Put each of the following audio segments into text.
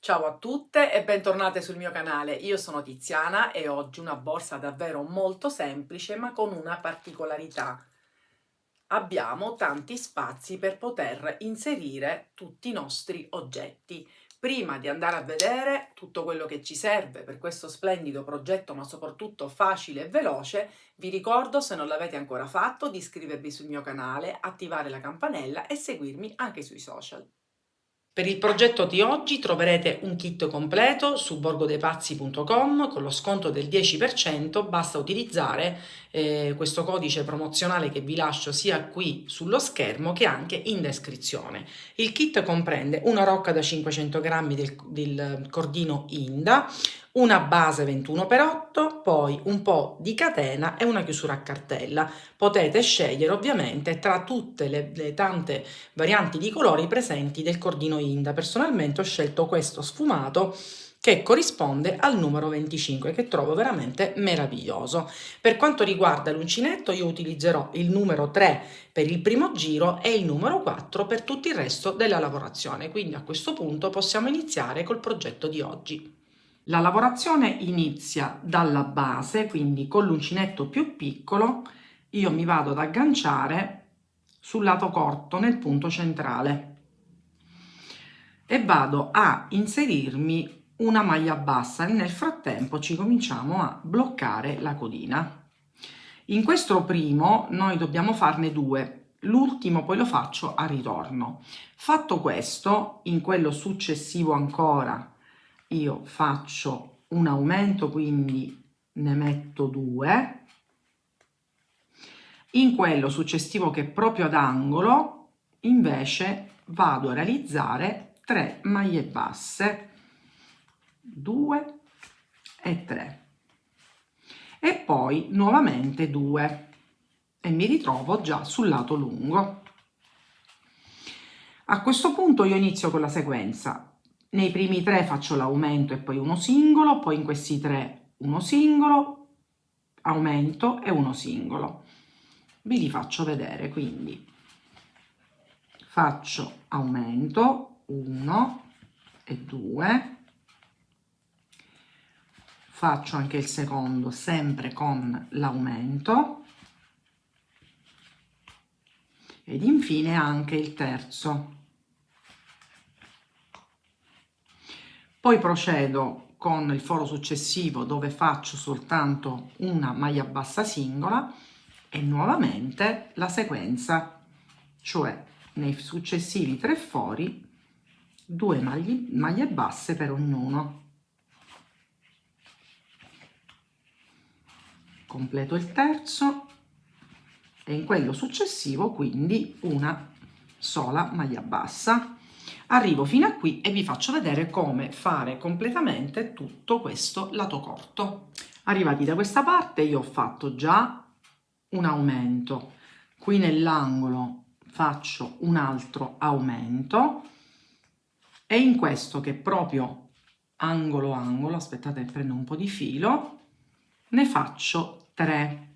Ciao a tutte e bentornate sul mio canale. Io sono Tiziana e oggi una borsa davvero molto semplice ma con una particolarità. Abbiamo tanti spazi per poter inserire tutti i nostri oggetti. Prima di andare a vedere tutto quello che ci serve per questo splendido progetto, ma soprattutto facile e veloce, vi ricordo, se non l'avete ancora fatto, di iscrivervi sul mio canale, attivare la campanella e seguirmi anche sui social. Per il progetto di oggi troverete un kit completo su borgodepazzi.com con lo sconto del 10%, basta utilizzare questo codice promozionale che vi lascio sia qui sullo schermo che anche in descrizione. Il kit comprende una rocca da 500 grammi del cordino Inda, una base 21x8, poi un po' di catena e una chiusura a cartella. Potete scegliere ovviamente tra tutte le tante varianti di colori presenti del cordino Inda. Personalmente ho scelto questo sfumato che corrisponde al numero 25, che trovo veramente meraviglioso. Per quanto riguarda l'uncinetto, io utilizzerò il numero 3 per il primo giro e il numero 4 per tutto il resto della lavorazione. Quindi a questo punto possiamo iniziare col progetto di oggi. La lavorazione inizia dalla base, quindi con l'uncinetto più piccolo io mi vado ad agganciare sul lato corto nel punto centrale e vado a inserirmi una maglia bassa e nel frattempo ci cominciamo a bloccare la codina. In questo primo noi dobbiamo farne due, l'ultimo poi lo faccio a ritorno. Fatto questo, in quello successivo ancora io faccio un aumento, quindi ne metto due. In quello successivo che è proprio ad angolo invece vado a realizzare 3 maglie basse, 2 e 3 e poi nuovamente 2 e mi ritrovo già sul lato lungo. A questo punto io inizio con la sequenza: nei primi 3 faccio l'aumento e poi uno singolo, poi in questi 3 uno singolo, aumento e uno singolo. Vi li faccio vedere, quindi faccio aumento 1 e 2, faccio anche il secondo sempre con l'aumento ed infine anche il terzo. Poi procedo con il foro successivo dove faccio soltanto una maglia bassa singola e nuovamente la sequenza, cioè nei successivi 3 fori 2 maglie basse per ognuno. Completo il terzo e in quello successivo quindi una sola maglia bassa. Arrivo fino a qui e vi faccio vedere come fare completamente tutto questo lato corto. Arrivati da questa parte io ho fatto già un aumento, qui nell'angolo faccio un altro aumento e in questo che è proprio angolo angolo, aspettate che prendo un po' di filo, ne faccio 3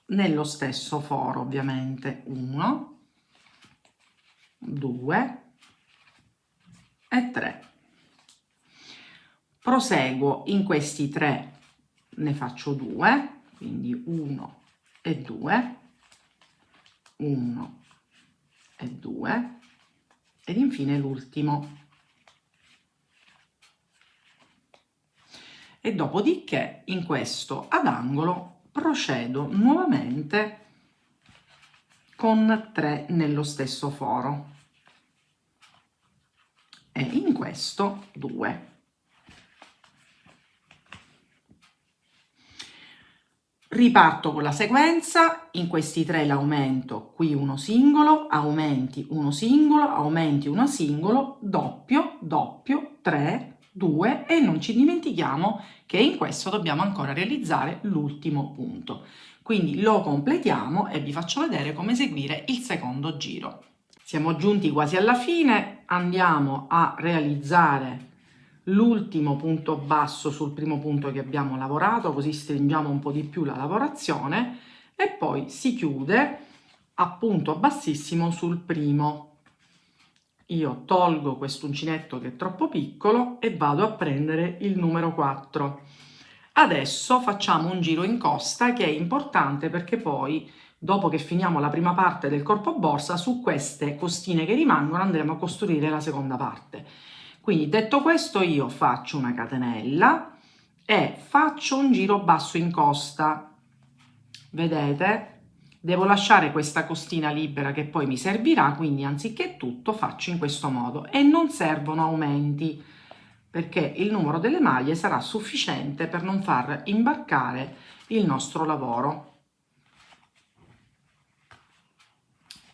nello stesso foro, ovviamente 1, 2 e 3. Proseguo in questi 3, ne faccio 2, quindi 1 e 2, 1 e 2 ed infine l'ultimo. E dopodiché in questo ad angolo procedo nuovamente con 3 nello stesso foro e in questo 2. Riparto con la sequenza: in questi 3 l'aumento, qui uno singolo, aumenti uno singolo, aumenti uno singolo, doppio, doppio, 3, 2 e non ci dimentichiamo che in questo dobbiamo ancora realizzare l'ultimo punto. Quindi lo completiamo e vi faccio vedere come eseguire il secondo giro. Siamo giunti quasi alla fine, andiamo a realizzare l'ultimo punto basso sul primo punto che abbiamo lavorato, così stringiamo un po' di più la lavorazione e poi si chiude a punto bassissimo sul primo. io tolgo questo uncinetto che è troppo piccolo e vado a prendere il numero 4. Adesso facciamo un giro in costa che è importante perché poi, dopo che finiamo la prima parte del corpo borsa, su queste costine che rimangono andremo a costruire la seconda parte. Quindi detto questo, io faccio una catenella e faccio un giro basso in costa. Vedete? Devo lasciare questa costina libera che poi mi servirà, quindi anziché tutto faccio in questo modo e non servono aumenti perché il numero delle maglie sarà sufficiente per non far imbarcare il nostro lavoro.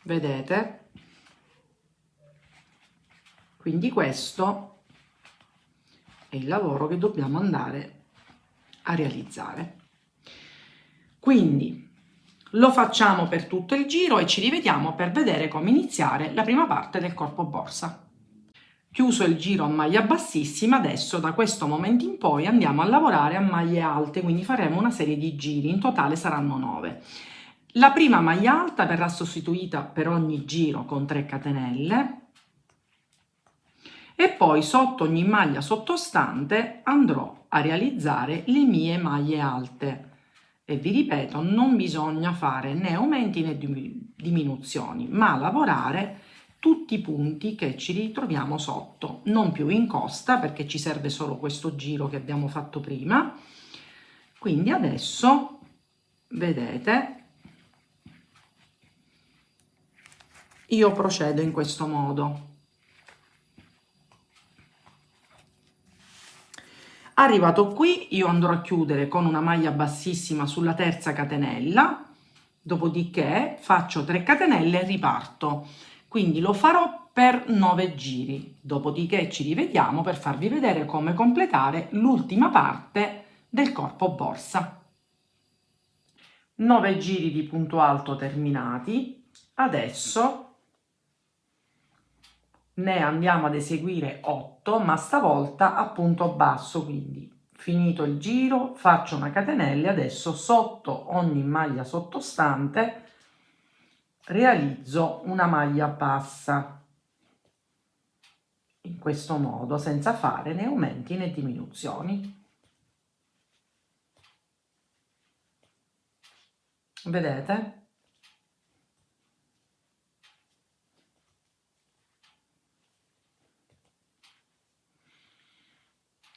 Vedete? Quindi questo è il lavoro che dobbiamo andare a realizzare. Quindi lo facciamo per tutto il giro e ci rivediamo per vedere come iniziare la prima parte del corpo borsa. Chiuso il giro a maglia bassissima, adesso da questo momento in poi andiamo a lavorare a maglie alte, quindi faremo una serie di giri, in totale saranno 9. La prima maglia alta verrà sostituita per ogni giro con 3 catenelle e poi sotto ogni maglia sottostante andrò a realizzare le mie maglie alte. E vi ripeto, non bisogna fare né aumenti né diminuzioni, ma lavorare tutti i punti che ci ritroviamo sotto, non più in costa perché ci serve solo questo giro che abbiamo fatto prima. Quindi adesso, vedete, io procedo in questo modo. Arrivato qui io andrò a chiudere con una maglia bassissima sulla terza catenella, dopodiché faccio 3 catenelle e riparto. Quindi lo farò per 9 giri, dopodiché ci rivediamo per farvi vedere come completare l'ultima parte del corpo borsa. 9 giri di punto alto terminati, adesso ne andiamo ad eseguire 8, ma stavolta a punto basso, quindi finito il giro faccio una catenella e adesso sotto ogni maglia sottostante realizzo una maglia bassa in questo modo senza fare né aumenti né diminuzioni. Vedete?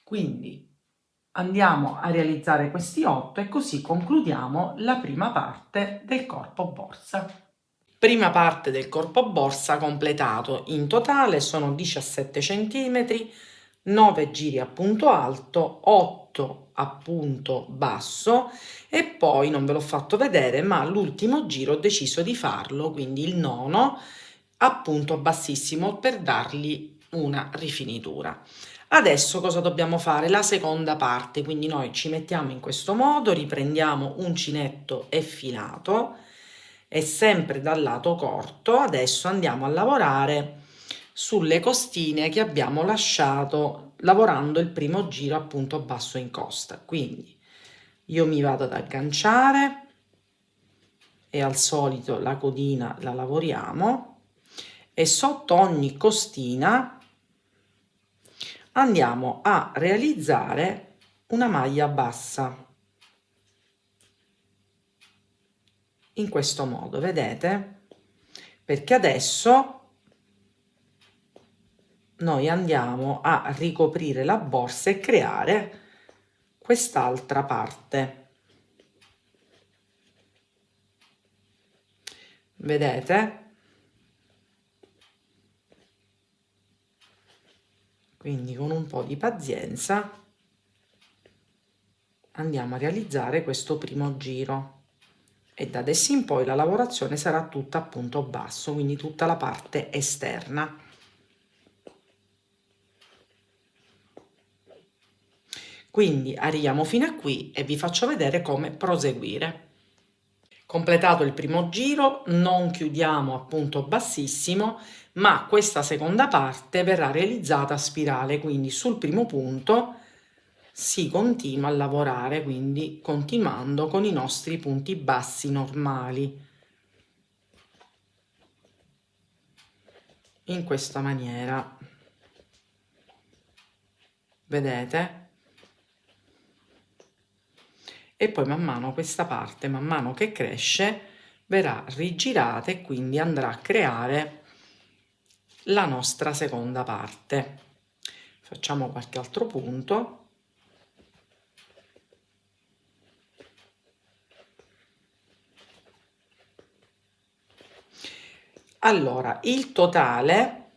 Quindi andiamo a realizzare questi 8 e così concludiamo la prima parte del corpo borsa. Prima parte del corpo borsa completato, in totale sono 17 cm, 9 giri a punto alto, 8 a punto basso e poi non ve l'ho fatto vedere, ma l'ultimo giro ho deciso di farlo, quindi il nono a punto bassissimo per dargli una rifinitura. Adesso cosa dobbiamo fare? La seconda parte, quindi noi ci mettiamo in questo modo, riprendiamo uncinetto e filato e sempre dal lato corto adesso andiamo a lavorare sulle costine che abbiamo lasciato lavorando il primo giro a punto basso in costa. Quindi io mi vado ad agganciare e al solito la codina la lavoriamo e sotto ogni costina andiamo a realizzare una maglia bassa in questo modo, vedete? Perché adesso noi andiamo a ricoprire la borsa e creare quest'altra parte. Vedete? Quindi con un po' di pazienza andiamo a realizzare questo primo giro e da adesso in poi la lavorazione sarà tutta a punto basso, quindi tutta la parte esterna. Quindi arriviamo fino a qui e vi faccio vedere come proseguire. Completato il primo giro, non chiudiamo a punto bassissimo, ma questa seconda parte verrà realizzata a spirale, quindi sul primo punto si continua a lavorare, quindi continuando con i nostri punti bassi normali. in questa maniera, vedete? E poi man mano questa parte, man mano che cresce, verrà rigirata e quindi andrà a creare la nostra seconda parte. Facciamo qualche altro punto. Allora, il totale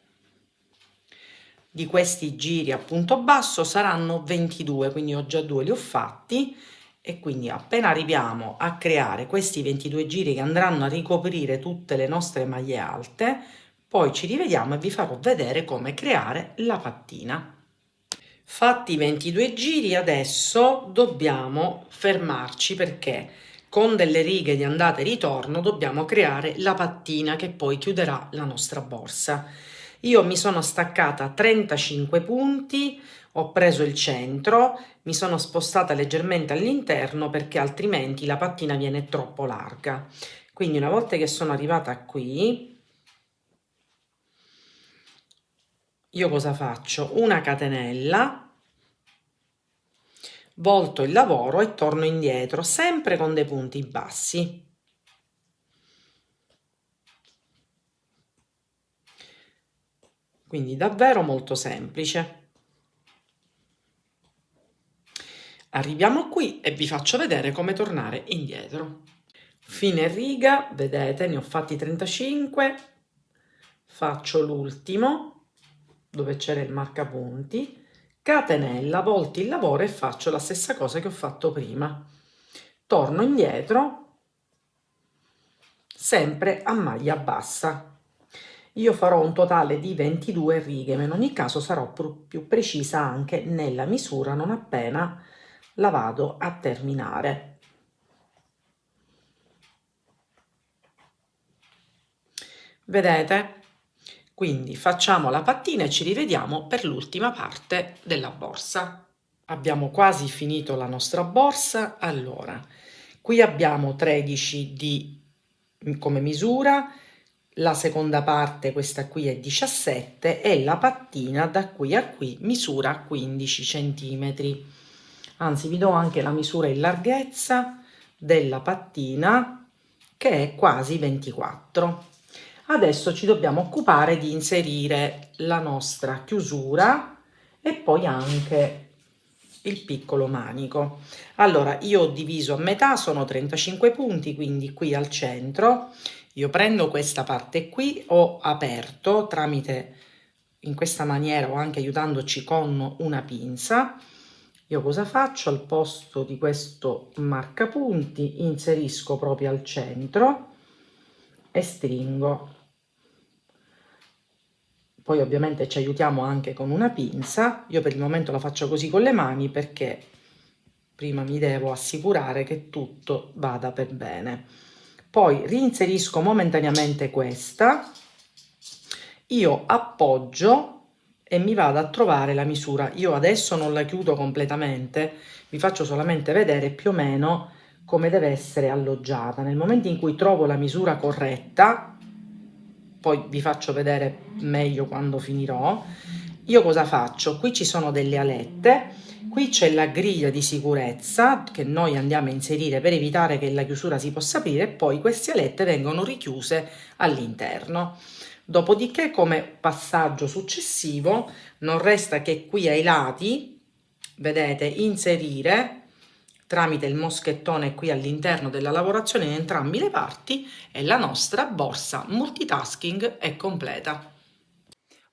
di questi giri a punto basso saranno 22, quindi io già 2 li ho fatti, e quindi appena arriviamo a creare questi 22 giri che andranno a ricoprire tutte le nostre maglie alte, poi ci rivediamo e vi farò vedere come creare la pattina. Fatti i 22 giri, adesso dobbiamo fermarci perché con delle righe di andata e ritorno dobbiamo creare la pattina che poi chiuderà la nostra borsa. Io mi sono staccata 35 punti, ho preso il centro, mi sono spostata leggermente all'interno perché altrimenti la pattina viene troppo larga. Quindi una volta che sono arrivata qui, io cosa faccio? Una catenella, volto il lavoro e torno indietro, sempre con dei punti bassi. Quindi davvero molto semplice. Arriviamo qui e vi faccio vedere come tornare indietro. Fine riga, vedete, ne ho fatti 35, faccio l'ultimo, dove c'era il marcapunti, catenella, volti il lavoro e faccio la stessa cosa che ho fatto prima. Torno indietro, sempre a maglia bassa. Io farò un totale di 22 righe, ma in ogni caso sarò più precisa anche nella misura non appena la vado a terminare. Vedete? Quindi facciamo la pattina e ci rivediamo per l'ultima parte della borsa. Abbiamo quasi finito la nostra borsa. Allora, qui abbiamo 13 come misura, la seconda parte, questa qui, è 17 e la pattina da qui a qui misura 15 centimetri. Anzi, vi do anche la misura in larghezza della pattina, che è quasi 24. Adesso ci dobbiamo occupare di inserire la nostra chiusura e poi anche il piccolo manico. Allora, io ho diviso a metà, sono 35 punti, quindi qui al centro io prendo questa parte qui, ho aperto tramite, in questa maniera o anche aiutandoci con una pinza. Io cosa faccio? Al posto di questo marcapunti inserisco proprio al centro e stringo. Poi ovviamente ci aiutiamo anche con una pinza. Io per il momento la faccio così con le mani perché prima mi devo assicurare che tutto vada per bene. Poi reinserisco momentaneamente questa, io appoggio e mi vado a trovare la misura. Io adesso non la chiudo completamente, vi faccio solamente vedere più o meno come deve essere alloggiata. Nel momento in cui trovo la misura corretta, poi vi faccio vedere meglio quando finirò, io cosa faccio? Qui ci sono delle alette, qui c'è la griglia di sicurezza che noi andiamo a inserire per evitare che la chiusura si possa aprire e poi queste alette vengono richiuse all'interno. Dopodiché, come passaggio successivo, non resta che qui ai lati, vedete, inserire tramite il moschettone qui all'interno della lavorazione in entrambe le parti e la nostra borsa multitasking è completa.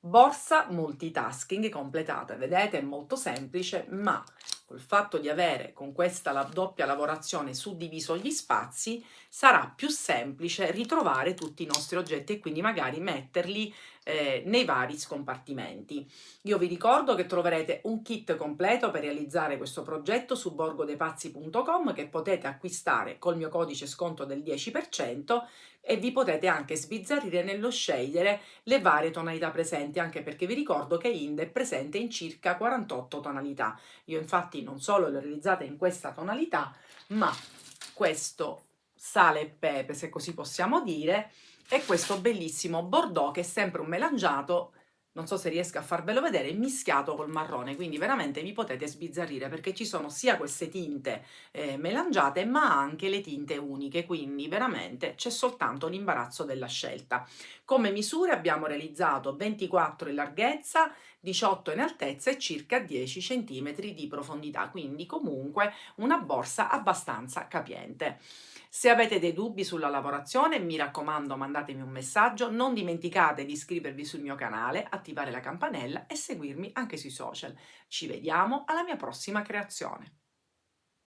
Borsa multitasking completata, vedete, è molto semplice, ma col fatto di avere con questa doppia lavorazione suddiviso gli spazi sarà più semplice ritrovare tutti i nostri oggetti e quindi magari metterli nei vari scompartimenti. Io vi ricordo che troverete un kit completo per realizzare questo progetto su borgodepazzi.com che potete acquistare col mio codice sconto del 10% e vi potete anche sbizzarrire nello scegliere le varie tonalità presenti, anche perché vi ricordo che Inde è presente in circa 48 tonalità. Io infatti non solo le ho realizzate in questa tonalità, ma questo sale e pepe, se così possiamo dire, e questo bellissimo bordeaux che è sempre un melangiato, non so se riesco a farvelo vedere, mischiato col marrone, quindi veramente vi potete sbizzarrire perché ci sono sia queste tinte melangiate ma anche le tinte uniche, quindi veramente c'è soltanto l'imbarazzo della scelta. Come misure abbiamo realizzato 24 in larghezza, 18 in altezza e circa 10 cm di profondità, quindi comunque una borsa abbastanza capiente. Se avete dei dubbi sulla lavorazione, mi raccomando, mandatemi un messaggio, non dimenticate di iscrivervi sul mio canale, attivare la campanella e seguirmi anche sui social. Ci vediamo alla mia prossima creazione.